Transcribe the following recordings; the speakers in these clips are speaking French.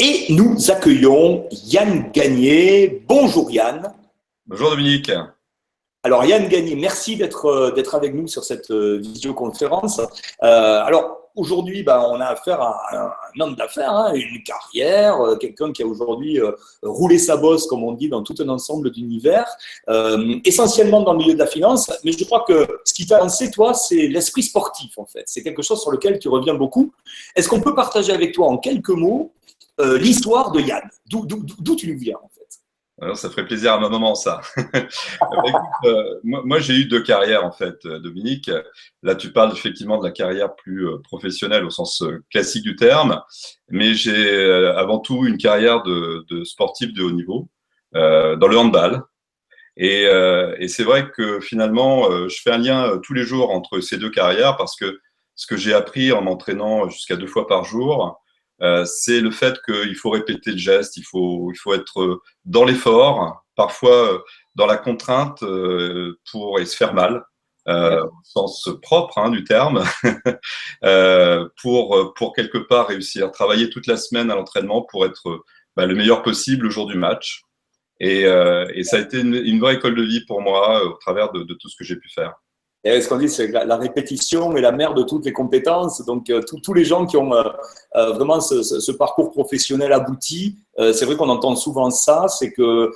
Et nous accueillons Yann Gagné. Bonjour Yann. Bonjour Dominique. Alors Yann Gagné, merci d'être avec nous sur cette visioconférence. Alors aujourd'hui, on a affaire à un homme d'affaires, hein, une carrière, quelqu'un qui a aujourd'hui roulé sa bosse, comme on dit, dans tout un ensemble d'univers, essentiellement dans le milieu de la finance. Mais je crois que ce qui t'a lancé, toi, c'est l'esprit sportif, en fait. C'est quelque chose sur lequel tu reviens beaucoup. Est-ce qu'on peut partager avec toi en quelques mots l'histoire de Yann? D'où tu nous viens, en fait? Alors, ça ferait plaisir à ma maman, ça. Écoute, moi, j'ai eu deux carrières, en fait, Dominique. Là, tu parles effectivement de la carrière plus professionnelle au sens classique du terme, mais j'ai avant tout une carrière de sportif de haut niveau dans le handball. Et c'est vrai que finalement, je fais un lien tous les jours entre ces deux carrières parce que ce que j'ai appris en m'entraînant jusqu'à 2 fois par jour, c'est le fait qu'il faut répéter le geste, il faut être dans l'effort, parfois dans la contrainte et se faire mal, au sens propre du terme, pour quelque part réussir. Travailler toute la semaine à l'entraînement pour être le meilleur possible le jour du match. Et ça a été une vraie école de vie pour moi au travers de tout ce que j'ai pu faire. Et ce qu'on dit, c'est que la répétition est la mère de toutes les compétences. Donc, tous les gens qui ont vraiment ce parcours professionnel abouti, c'est vrai qu'on entend souvent ça, c'est que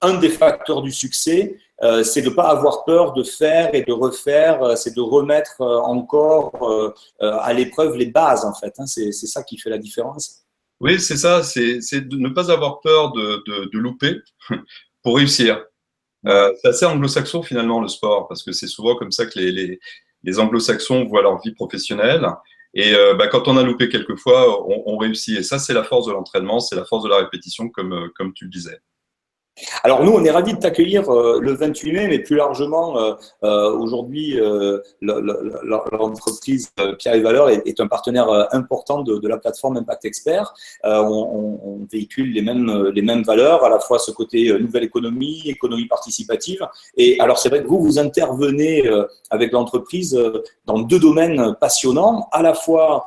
un des facteurs du succès, c'est de ne pas avoir peur de faire et de refaire, c'est de remettre encore à l'épreuve les bases, en fait. Hein. C'est ça qui fait la différence. Oui, c'est ça, c'est de ne pas avoir peur de louper pour réussir. C'est assez anglo-saxon finalement le sport, parce que c'est souvent comme ça que les anglo-saxons voient leur vie professionnelle. Et quand on a loupé quelques fois, on réussit. Et ça, c'est la force de l'entraînement, c'est la force de la répétition, comme tu le disais. Alors nous, on est ravis de t'accueillir le 28 mai, mais plus largement, aujourd'hui, l'entreprise Pierre et Valeur est un partenaire important de la plateforme Impact Expert. On véhicule les mêmes valeurs, à la fois ce côté nouvelle économie, économie participative. Et alors c'est vrai que vous intervenez avec l'entreprise dans deux domaines passionnants, à la fois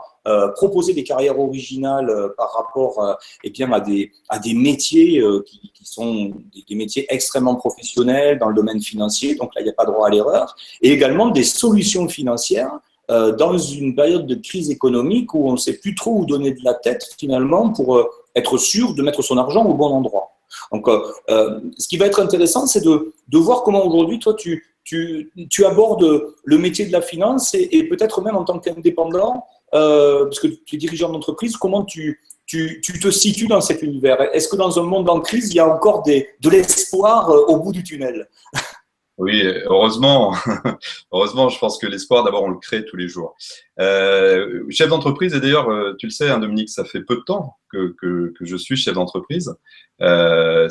proposer des carrières originales par rapport eh bien, à des métiers qui sont des métiers extrêmement professionnels dans le domaine financier, donc là, il n'y a pas droit à l'erreur, et également des solutions financières dans une période de crise économique où on ne sait plus trop où donner de la tête finalement pour être sûr de mettre son argent au bon endroit. Donc, ce qui va être intéressant, c'est de voir comment aujourd'hui, toi, tu abordes le métier de la finance et peut-être même en tant qu'indépendant, parce que tu es dirigeant d'entreprise, comment tu te situes dans cet univers? Est-ce que dans un monde en crise, il y a encore de l'espoir au bout du tunnel? Oui, heureusement, heureusement, je pense que l'espoir, d'abord, on le crée tous les jours. Chef d'entreprise, et d'ailleurs, tu le sais, Dominique, ça fait peu de temps que je suis chef d'entreprise. Mes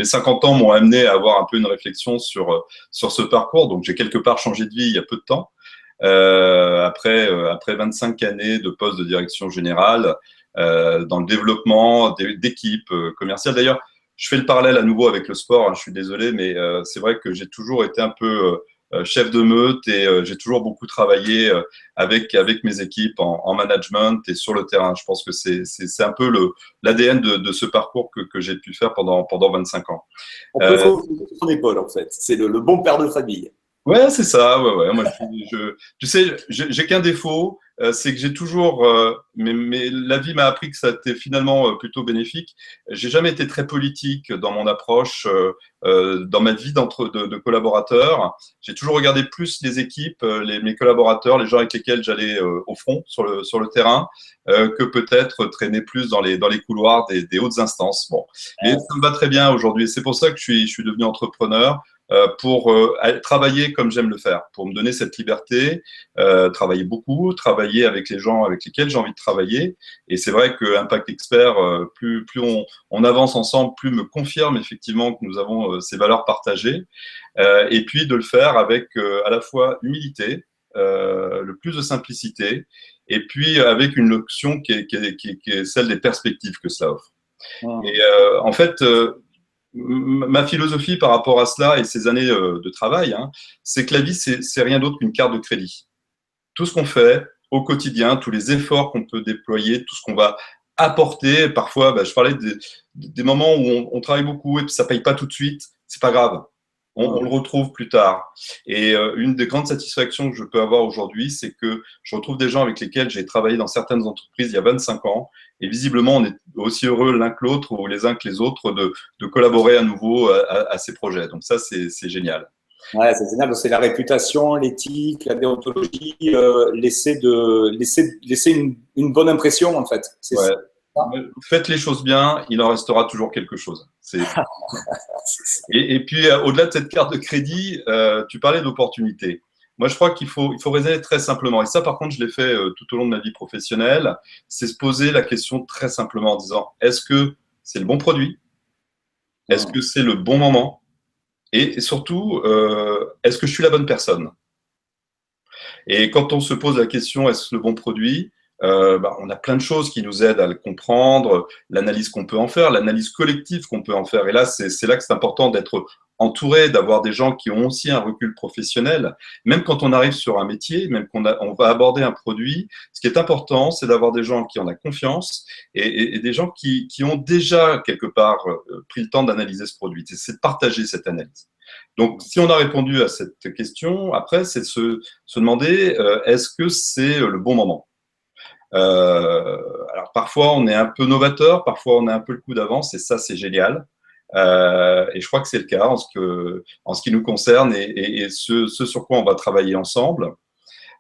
50 ans m'ont amené à avoir un peu une réflexion sur ce parcours. Donc, j'ai quelque part changé de vie il y a peu de temps. Après 25 années de poste de direction générale dans le développement d'équipes commerciales. D'ailleurs, je fais le parallèle à nouveau avec le sport, hein, je suis désolé, mais c'est vrai que j'ai toujours été un peu chef de meute et j'ai toujours beaucoup travaillé avec mes équipes en management et sur le terrain. Je pense que c'est un peu l'ADN de ce parcours que j'ai pu faire pendant 25 ans. On peut se retrouver sur son épaule, en fait. C'est le bon père de famille. Ouais, c'est ça. Ouais. Moi, tu sais, j'ai qu'un défaut, c'est que j'ai toujours, mais la vie m'a appris que ça a été finalement plutôt bénéfique. J'ai jamais été très politique dans mon approche, dans ma vie de collaborateur. J'ai toujours regardé plus les équipes, mes collaborateurs, les gens avec lesquels j'allais au front sur le terrain, que peut-être traîner plus dans les couloirs des hautes instances. Bon, mais ça me va très bien aujourd'hui. Et c'est pour ça que je suis devenu entrepreneur. Pour travailler comme j'aime le faire, pour me donner cette liberté, travailler beaucoup, travailler avec les gens avec lesquels j'ai envie de travailler. Et c'est vrai que Impact Expert, plus on avance ensemble, plus me confirme effectivement que nous avons ces valeurs partagées. Et puis de le faire avec à la fois humilité, le plus de simplicité, et puis avec une notion qui est celle des perspectives que cela offre. Et en fait, ma philosophie par rapport à cela et ces années de travail, hein, c'est que la vie, c'est rien d'autre qu'une carte de crédit. Tout ce qu'on fait au quotidien, tous les efforts qu'on peut déployer, tout ce qu'on va apporter. Parfois, je parlais des moments où on travaille beaucoup et puis ça paye pas tout de suite. C'est pas grave. On le retrouve plus tard. Et une des grandes satisfactions que je peux avoir aujourd'hui, c'est que je retrouve des gens avec lesquels j'ai travaillé dans certaines entreprises il y a 25 ans. Et visiblement, on est aussi heureux l'un que l'autre ou les uns que les autres de collaborer à nouveau à ces projets. Donc ça, c'est génial. Ouais, c'est génial. C'est la réputation, l'éthique, la déontologie, laisser une bonne impression, en fait. C'est Ouais. ça. Faites les choses bien, il en restera toujours quelque chose. Et puis, au-delà de cette carte de crédit, tu parlais d'opportunités. Moi, je crois qu'il faut raisonner très simplement. Et ça, par contre, je l'ai fait tout au long de ma vie professionnelle. C'est se poser la question très simplement en disant, est-ce que c'est le bon produit? Est-ce que c'est le bon moment? Et surtout, est-ce que je suis la bonne personne? Et quand on se pose la question, est-ce le bon produit? On a plein de choses qui nous aident à le comprendre, l'analyse qu'on peut en faire, l'analyse collective qu'on peut en faire. Et là, c'est là que c'est important d'être entouré, d'avoir des gens qui ont aussi un recul professionnel. Même quand on arrive sur un métier, même on va aborder un produit, ce qui est important, c'est d'avoir des gens qui en ont confiance et des gens qui ont déjà quelque part pris le temps d'analyser ce produit. C'est de partager cette analyse. Donc, si on a répondu à cette question, après, c'est se demander est-ce que c'est le bon moment? Alors parfois on est un peu novateur, parfois on a un peu le coup d'avance et ça c'est génial. Et je crois que c'est le cas en ce qui nous concerne et ce sur quoi on va travailler ensemble.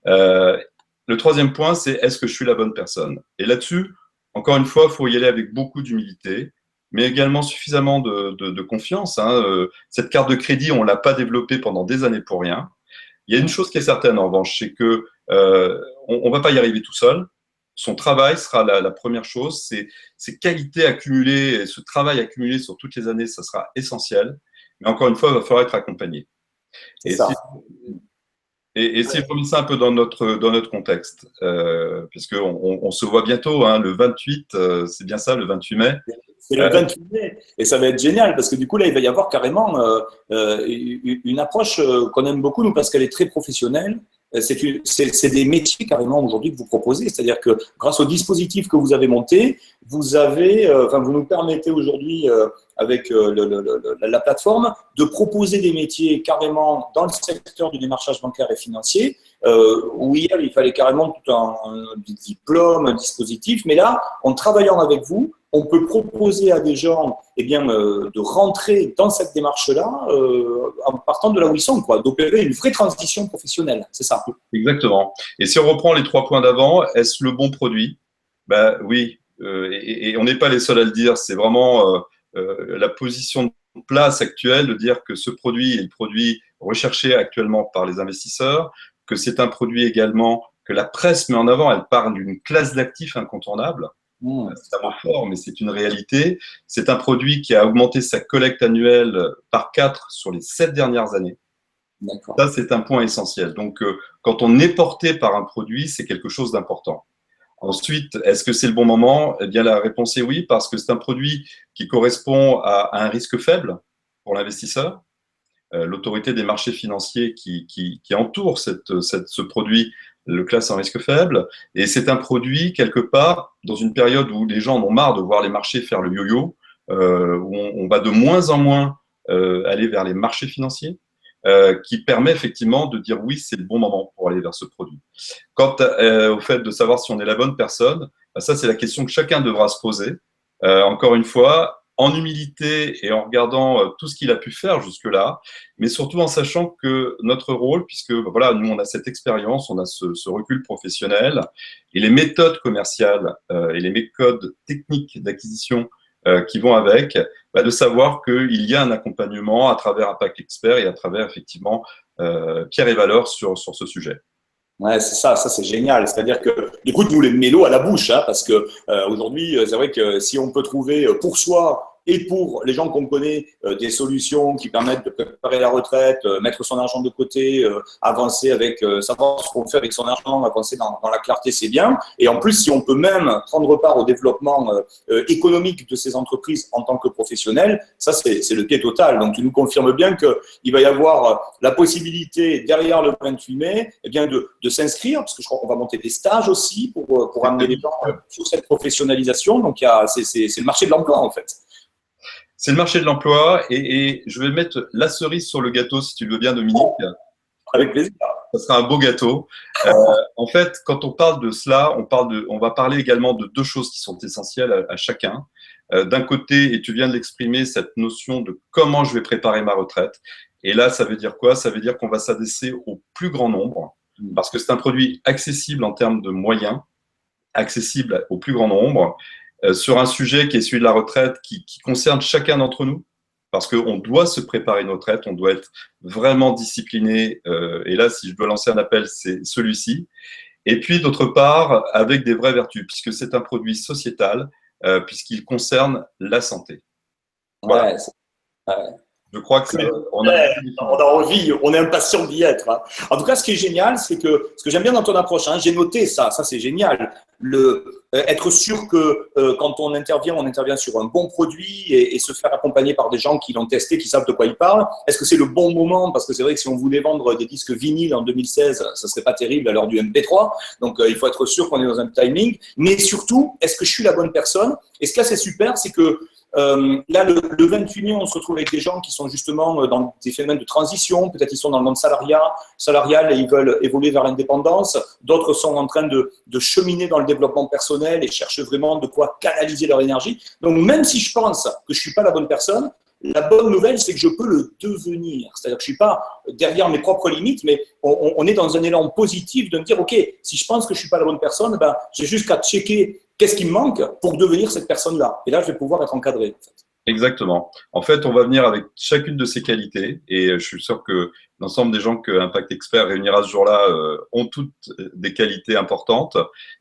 Le troisième point, c'est est-ce que je suis la bonne personne? Et là-dessus, encore une fois, il faut y aller avec beaucoup d'humilité, mais également suffisamment de confiance. Cette carte de crédit, on ne l'a pas développée pendant des années pour rien. Il y a une chose qui est certaine en revanche, c'est que on ne va pas y arriver tout seul. Son travail sera la première chose. Ces qualités accumulées, et ce travail accumulé sur toutes les années, ça sera essentiel. Mais encore une fois, il va falloir être accompagné. Et si je remets ça un peu dans notre contexte, puisqu'on se voit bientôt, le 28, c'est bien ça, le 28 mai. C'est le 28 mai. Et ça va être génial parce que du coup, là, il va y avoir carrément une approche qu'on aime beaucoup, nous, parce qu'elle est très professionnelle. C'est des métiers carrément aujourd'hui que vous proposez. C'est-à-dire que grâce au dispositif que vous avez monté, vous nous permettez aujourd'hui, avec la plateforme, de proposer des métiers carrément dans le secteur du démarchage bancaire et financier, où hier, il fallait carrément tout un diplôme, un dispositif. Mais là, en travaillant avec vous, on peut proposer à des gens de rentrer dans cette démarche-là en partant de là où ils sont, d'opérer une vraie transition professionnelle. C'est ça. Exactement. Et si on reprend les 3 points d'avant, est-ce le bon produit? Oui, et on n'est pas les seuls à le dire. C'est vraiment la position de place actuelle de dire que ce produit est le produit recherché actuellement par les investisseurs, que c'est un produit également que la presse met en avant. Elle parle d'une classe d'actifs incontournable. C'est un mot fort, mais c'est une réalité. C'est un produit qui a augmenté sa collecte annuelle par 4 sur les 7 dernières années. Ça, c'est un point essentiel. Donc, quand on est porté par un produit, c'est quelque chose d'important. Ensuite, est-ce que c'est le bon moment? Eh bien, la réponse est oui, parce que c'est un produit qui correspond à un risque faible pour l'investisseur. L'autorité des marchés financiers qui entoure ce produit le classe en risque faible. Et c'est un produit, quelque part, dans une période où les gens en ont marre de voir les marchés faire le yo-yo, où on va de moins en moins aller vers les marchés financiers, qui permet effectivement de dire oui, c'est le bon moment pour aller vers ce produit. Quant au fait de savoir si on est la bonne personne, ça, c'est la question que chacun devra se poser. Encore une fois, en humilité et en regardant tout ce qu'il a pu faire jusque-là, mais surtout en sachant que notre rôle, puisque voilà, nous on a cette expérience, on a ce recul professionnel, et les méthodes commerciales et les méthodes techniques d'acquisition qui vont avec, de savoir qu'il y a un accompagnement à travers Impact Expert et à travers effectivement Pierre et Valeur sur ce sujet. Ouais, c'est ça c'est génial. C'est-à-dire que, du coup, tu nous les mets l'eau à la bouche, parce que aujourd'hui, c'est vrai que si on peut trouver pour soi et pour les gens qu'on connaît, des solutions qui permettent de préparer la retraite, mettre son argent de côté, avancer avec, savoir ce qu'on fait avec son argent, avancer dans la clarté, c'est bien. Et en plus, si on peut même prendre part au développement économique de ces entreprises en tant que professionnel, ça, c'est le pied total. Donc, tu nous confirmes bien qu'il va y avoir la possibilité, derrière le 28 mai, eh bien, de s'inscrire, parce que je crois qu'on va monter des stages aussi pour amener les gens sur cette professionnalisation. Donc, c'est le marché de l'emploi, en fait. C'est le marché de l'emploi et je vais mettre la cerise sur le gâteau, si tu le veux bien, Dominique. Avec plaisir. Ça sera un beau gâteau. En fait, quand on parle de cela, on va parler également de deux choses qui sont essentielles à chacun. D'un côté, et tu viens de l'exprimer, cette notion de comment je vais préparer ma retraite. Et là, ça veut dire quoi? Ça veut dire qu'on va s'adresser au plus grand nombre, parce que c'est un produit accessible en termes de moyens, accessible au plus grand nombre, sur un sujet qui est celui de la retraite, qui concerne chacun d'entre nous, parce qu'on doit se préparer une retraite, on doit être vraiment discipliné. Et là, si je dois lancer un appel, c'est celui-ci. Et puis, d'autre part, avec des vraies vertus, puisque c'est un produit sociétal, puisqu'il concerne la santé. Voilà. Ouais. Je crois que on a envie, on est impatient d'y être. Hein. En tout cas, ce qui est génial, c'est que ce que j'aime bien dans ton approche, hein, j'ai noté ça c'est génial. Être sûr que quand on intervient sur un bon produit et se faire accompagner par des gens qui l'ont testé, qui savent de quoi ils parlent. Est-ce que c'est le bon moment? Parce que c'est vrai que si on voulait vendre des disques vinyles en 2016, ça serait pas terrible à l'heure du MP3. Donc, il faut être sûr qu'on est dans un timing. Mais surtout, est-ce que je suis la bonne personne? Et ce qui est assez super, c'est que là, le 28 mai, on se retrouve avec des gens qui sont justement dans des phénomènes de transition. Peut-être ils sont dans le monde salarial et ils veulent évoluer vers l'indépendance. D'autres sont en train de cheminer dans le développement personnel et cherchent vraiment de quoi canaliser leur énergie. Donc, même si je pense que je ne suis pas la bonne personne, la bonne nouvelle, c'est que je peux le devenir. C'est-à-dire que je ne suis pas derrière mes propres limites, mais on est dans un élan positif de me dire, OK, si je pense que je ne suis pas la bonne personne, ben, j'ai juste qu'à checker qu'est-ce qui me manque pour devenir cette personne-là. Et là, je vais pouvoir être encadré. En fait. Exactement. En fait, on va venir avec chacune de ces qualités et je suis sûr que l'ensemble des gens que Impact Expert réunira ce jour-là ont toutes des qualités importantes,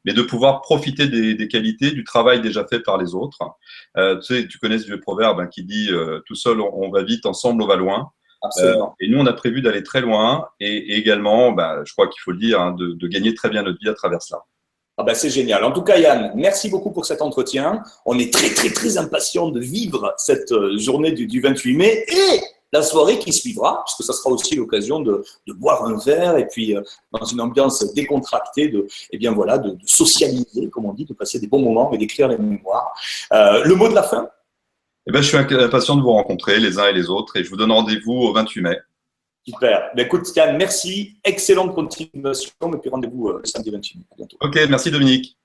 mais de pouvoir profiter des qualités du travail déjà fait par les autres. Tu connais ce vieux proverbe hein, qui dit tout seul on va vite, ensemble on va loin. Et nous, on a prévu d'aller très loin et également, je crois qu'il faut le dire, hein, de gagner très bien notre vie à travers cela. Ah ben c'est génial. En tout cas, Yann, merci beaucoup pour cet entretien. On est très, très, très impatients de vivre cette journée du 28 mai et la soirée qui suivra, puisque ça sera aussi l'occasion de boire un verre et puis dans une ambiance décontractée, de socialiser, comme on dit, de passer des bons moments et d'écrire les mémoires. Le mot de la fin? Je suis impatient de vous rencontrer les uns et les autres et je vous donne rendez-vous au 28 mai. Super. Écoute, Yann, merci. Excellente continuation. Et puis rendez-vous le samedi 28 mai. À bientôt. Ok, merci Dominique.